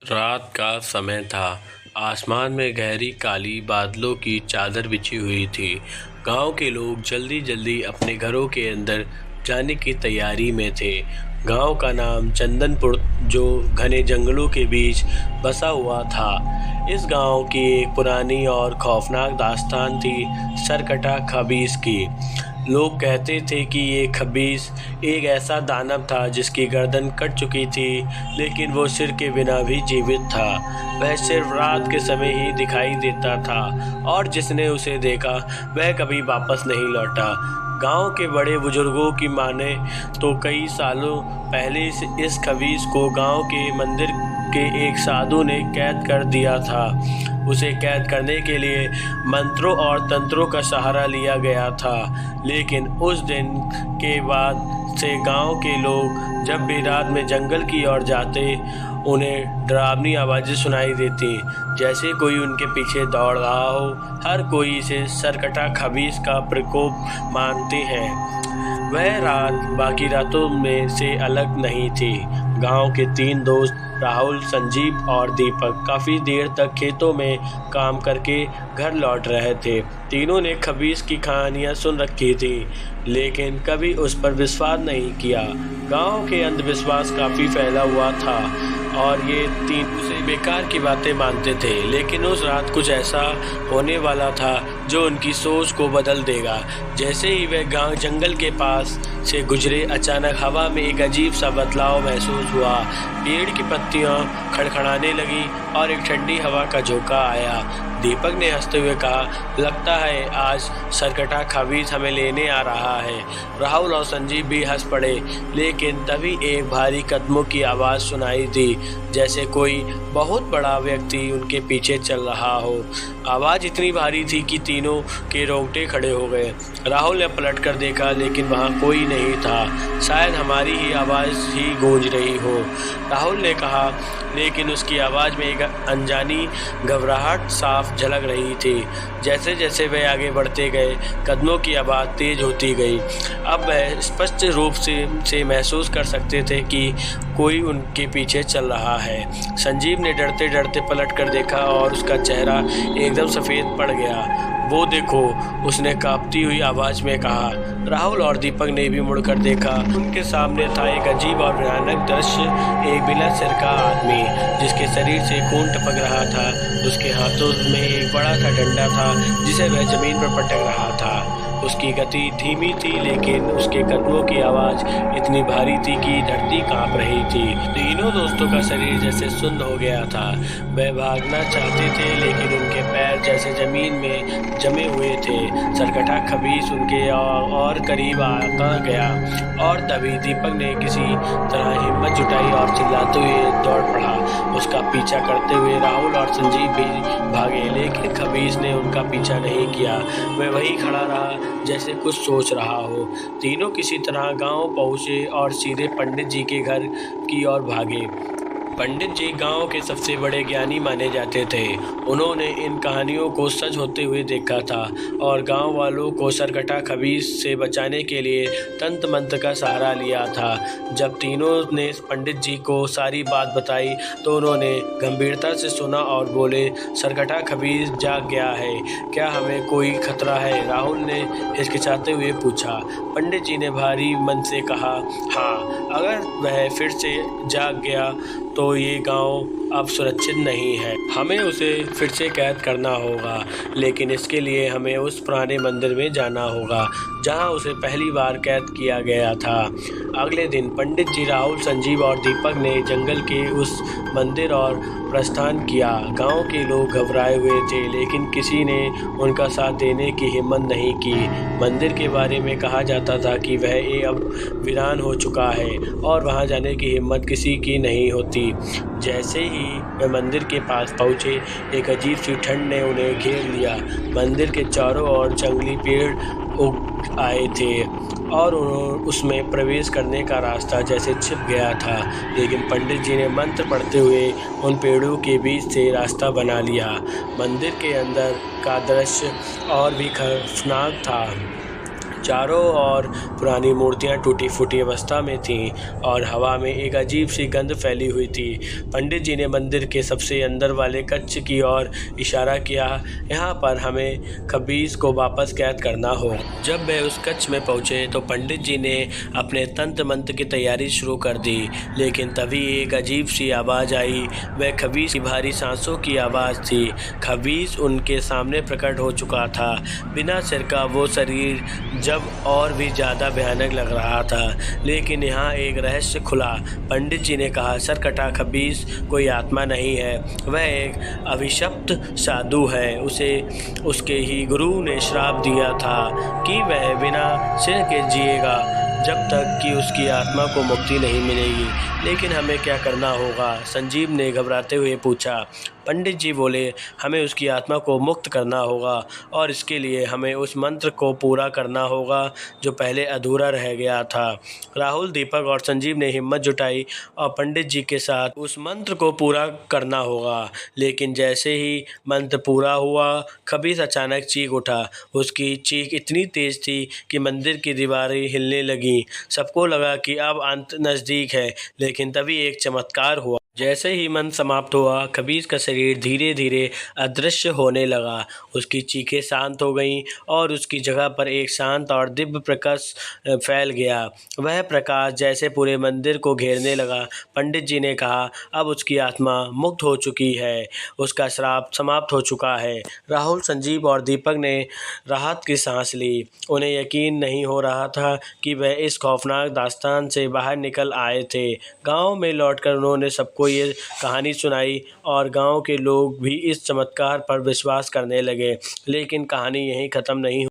रात का समय था। आसमान में गहरी काली बादलों की चादर बिछी हुई थी। गांव के लोग जल्दी जल्दी अपने घरों के अंदर जाने की तैयारी में थे। गांव का नाम चंदनपुर, जो घने जंगलों के बीच बसा हुआ था। इस गांव की एक पुरानी और खौफनाक दास्तान थी सरकटा खबीस की। लोग कहते थे कि ये खबीस एक ऐसा दानव था जिसकी गर्दन कट चुकी थी, लेकिन वो सिर के बिना भी जीवित था। वह सिर्फ रात के समय ही दिखाई देता था और जिसने उसे देखा वह कभी वापस नहीं लौटा। गांव के बड़े बुजुर्गों की माने तो कई सालों पहले इस खबीस को गांव के मंदिर के एक साधु ने कैद कर दिया था। उसे कैद करने के लिए मंत्रों और तंत्रों का सहारा लिया गया था, लेकिन उस दिन के बाद से गांव के लोग जब भी रात में जंगल की ओर जाते, उन्हें डरावनी आवाज़ें सुनाई देती, जैसे कोई उनके पीछे दौड़ रहा हो। हर कोई इसे सरकटा खबीस का प्रकोप मानते हैं। वह रात बाकी रातों में से अलग नहीं थी। गांव के 3 दोस्त राहुल, संजीव और दीपक काफ़ी देर तक खेतों में काम करके घर लौट रहे थे। तीनों ने खबीस की कहानियां सुन रखी थी, लेकिन कभी उस पर विश्वास नहीं किया। गांव के अंधविश्वास काफ़ी फैला हुआ था और ये तीन उसे बेकार की बातें मानते थे। लेकिन उस रात कुछ ऐसा होने वाला था जो उनकी सोच को बदल देगा। जैसे ही वह गांव जंगल के पास से गुजरे, अचानक हवा में एक अजीब सा बदलाव महसूस हुआ। पेड़ की पत्तियां खड़खड़ाने लगी और एक ठंडी हवा का झोंका आया। दीपक ने हंसते हुए कहा, लगता है आज सरकटा खबीस हमें लेने आ रहा है। राहुल और संजीव भी हंस पड़े, लेकिन तभी एक भारी कदमों की आवाज़ सुनाई दी, जैसे कोई बहुत बड़ा व्यक्ति उनके पीछे चल रहा हो। आवाज़ इतनी भारी थी कि तीनों के रोंगटे खड़े हो गए। राहुल ने पलट कर देखा, लेकिन वहाँ कोई नहीं था। शायद हमारी ही आवाज़ ही गूंज रही हो, राहुल ने कहा, लेकिन उसकी आवाज़ में एक अनजानी घबराहट साफ झलक रही थी। जैसे जैसे वे आगे बढ़ते गए, कदमों की आवाज़ तेज होती गई। अब वह स्पष्ट रूप से महसूस कर सकते थे कि कोई उनके पीछे चल रहा है। संजीव ने डरते डरते पलट कर देखा और उसका चेहरा एकदम सफ़ेद पड़ गया। वो देखो, उसने कांपती हुई आवाज़ में कहा। राहुल और दीपक ने भी मुड़कर देखा। उनके सामने था एक अजीब और भयानक दृश्य। एक बिना सिर का आदमी जिसके शरीर से खून टपक रहा था। उसके हाथों में एक बड़ा सा डंडा था जिसे वह जमीन पर पटक रहा था। उसकी गति धीमी थी, लेकिन उसके कदमों की आवाज़ इतनी भारी थी कि धरती कांप रही थी। तीनों दोस्तों का शरीर जैसे सुन्न हो गया था। वह भागना चाहते थे, लेकिन उनके पैर जैसे ज़मीन में जमे हुए थे। सरकटा खबीस उनके और करीब आता गया और तभी दीपक ने किसी तरह हिम्मत जुटाई और चिल्लाते हुए दौड़ पड़ा। उसका पीछा करते हुए राहुल और संजीव भी भागे, लेकिन खबीस ने उनका पीछा नहीं किया। वह वहीं खड़ा रहा, जैसे कुछ सोच रहा हो। तीनों किसी तरह गांव पहुंचे और सीधे पंडित जी के घर की ओर भागे। पंडित जी गांव के सबसे बड़े ज्ञानी माने जाते थे। उन्होंने इन कहानियों को सच होते हुए देखा था और गांव वालों को सरकटा खबीस से बचाने के लिए तंत्र मंत्र का सहारा लिया था। जब तीनों ने पंडित जी को सारी बात बताई तो उन्होंने गंभीरता से सुना और बोले, सरकटा खबीस जाग गया है, क्या हमें कोई खतरा है? राहुल ने हिचकिचाते हुए पूछा। पंडित जी ने भारी मन से कहा, हाँ, अगर वह फिर से जाग गया तो ये गांव अब सुरक्षित नहीं है। हमें उसे फिर से कैद करना होगा, लेकिन इसके लिए हमें उस पुराने मंदिर में जाना होगा जहां उसे पहली बार कैद किया गया था। अगले दिन पंडित जी, राहुल, संजीव और दीपक ने जंगल के उस मंदिर और प्रस्थान किया। गांव के लोग घबराए हुए थे, लेकिन किसी ने उनका साथ देने की हिम्मत नहीं की। मंदिर के बारे में कहा जाता था कि वह अब वीरान हो चुका है और वहां जाने की हिम्मत किसी की नहीं होती। जैसे ही वे मंदिर के पास पहुंचे, एक अजीब सी ठंड ने उन्हें घेर लिया। मंदिर के चारों ओर जंगली पेड़ उग आए थे और उसमें प्रवेश करने का रास्ता जैसे छिप गया था, लेकिन पंडित जी ने मंत्र पढ़ते हुए उन पेड़ों के बीच से रास्ता बना लिया। मंदिर के अंदर का दृश्य और भी खौफनाक था। चारों ओर पुरानी मूर्तियां टूटी फूटी अवस्था में थीं और हवा में एक अजीब सी गंध फैली हुई थी। पंडित जी ने मंदिर के सबसे अंदर वाले कक्ष की ओर इशारा किया। यहाँ पर हमें खबीज को वापस कैद करना हो। जब वे उस कक्ष में पहुँचे तो पंडित जी ने अपने तंत्र मंत्र की तैयारी शुरू कर दी, लेकिन तभी एक अजीब सी आवाज़ आई। वह खबीज की भारी सांसों की आवाज़ थी। खबीज उनके सामने प्रकट हो चुका था। बिना सिर का वो शरीर जब और भी ज़्यादा भयानक लग रहा था। लेकिन यहाँ एक रहस्य खुला। पंडित जी ने कहा, सर कटा खबीज कोई आत्मा नहीं है, वह एक अभिशप्त साधु है। उसे उसके ही गुरु ने श्राप दिया था कि वह बिना सिर के जिएगा जब तक कि उसकी आत्मा को मुक्ति नहीं मिलेगी। लेकिन हमें क्या करना होगा? संजीव ने घबराते हुए पूछा। पंडित जी बोले, हमें उसकी आत्मा को मुक्त करना होगा और इसके लिए हमें उस मंत्र को पूरा करना होगा जो पहले अधूरा रह गया था। राहुल, दीपक और संजीव ने हिम्मत जुटाई और पंडित जी के साथ उस मंत्र को पूरा करना होगा। लेकिन जैसे ही मंत्र पूरा हुआ, खबीज अचानक चीख उठा। उसकी चीख इतनी तेज थी कि मंदिर की दीवारें हिलने लगीं। सबको लगा कि अब अंत नज़दीक है, लेकिन तभी एक चमत्कार हुआ। जैसे ही मंत्र समाप्त हुआ, खबीज का शरीर धीरे धीरे अदृश्य होने लगा। उसकी चीखें शांत हो गईं और उसकी जगह पर एक शांत और दिव्य प्रकाश फैल गया। वह प्रकाश जैसे पूरे मंदिर को घेरने लगा। पंडित जी ने कहा, अब उसकी आत्मा मुक्त हो चुकी है, उसका श्राप समाप्त हो चुका है। राहुल, संजीव और दीपक ने राहत की सांस ली। उन्हें यकीन नहीं हो रहा था कि वह इस खौफनाक दास्तान से बाहर निकल आए थे। गांव में लौटकर उन्होंने सबको ये कहानी सुनाई और गांव के लोग भी इस चमत्कार पर विश्वास करने लगे। लेकिन कहानी यहीं ख़त्म नहीं हुई।